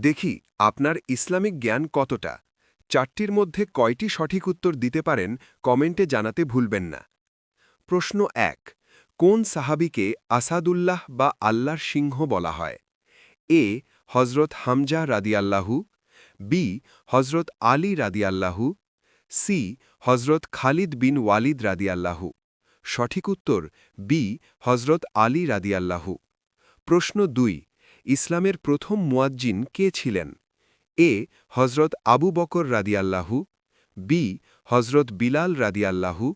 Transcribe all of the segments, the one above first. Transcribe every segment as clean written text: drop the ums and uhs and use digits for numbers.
দেখি আপনার ইসলামিক জ্ঞান কতটা। চারটির মধ্যে কয়টি সঠিক উত্তর দিতে পারেন কমেন্টে জানাতে ভুলবেন না। প্রশ্ন ১। কোন সাহাবীকে আসাদুল্লাহ বা আল্লাহর সিংহ বলা হয়? এ হজরত হামজা রাদিয়াল্লাহু, বি হজরত আলী রাদিয়াল্লাহু, সি হজরত খালিদ বিন ওয়ালিদ রাদিয়াল্লাহু। সঠিক উত্তর বি হজরত আলী রাদিয়াল্লাহু। প্রশ্ন ২। ইসলামের প্রথম মুয়াজ্জিন কে ছিলেন? এ হজরত আবু বকর রাদিয়াল্লাহু, বি হজরত বিলাল রাদিয়াল্লাহু,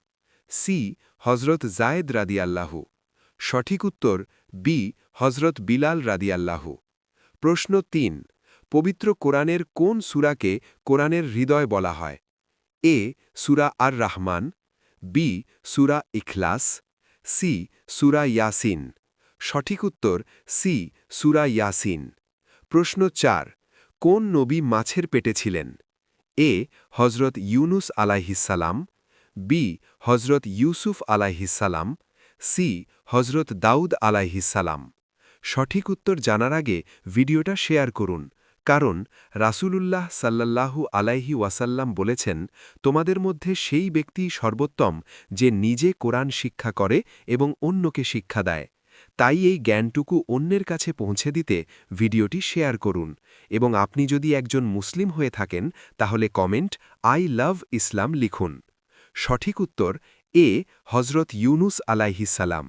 সি হজরত জায়েদ রাদিয়াল্লাহু। সঠিক উত্তর বি হজরত বিলাল রাদিয়াল্লাহু। প্রশ্ন ৩। পবিত্র কোরআনের কোন সূরাকে কোরআনের হৃদয় বলা হয়? এ সূরা আর রাহমান, বি সূরা ইখলাস, সি সূরা ইয়াসিন। সঠিক উত্তর সি সূরা ইয়াসিন। প্রশ্ন ৪। কোন নবী মাছের পেটে ছিলেন? এ হজরত ইউনুস আলাইহিসসালাম, বি হজরত ইউসুফ আলাইহিসসালাম, সি হজরত দাউদ আলাইহিসসালাম। সঠিক উত্তর জানার আগে ভিডিওটা শেয়ার করুন, কারণ রাসূলুল্লাহ সাল্লাল্লাহু আলাইহি ওয়াসাল্লাম বলেছেন, তোমাদের মধ্যে সেই ব্যক্তি সর্বোত্তম যে নিজে কোরআন শিক্ষা করে এবং অন্যকে শিক্ষা দেয়। তাই এই জ্ঞানটুকু অন্যের কাছে পৌঁছে দিতে ভিডিওটি শেয়ার করুন, এবং আপনি যদি একজন মুসলিম হয়ে থাকেন তাহলে কমেন্ট আই লাভ ইসলাম লিখুন। সঠিক উত্তর এ হজরত ইউনুস আলাইহিসসালাম।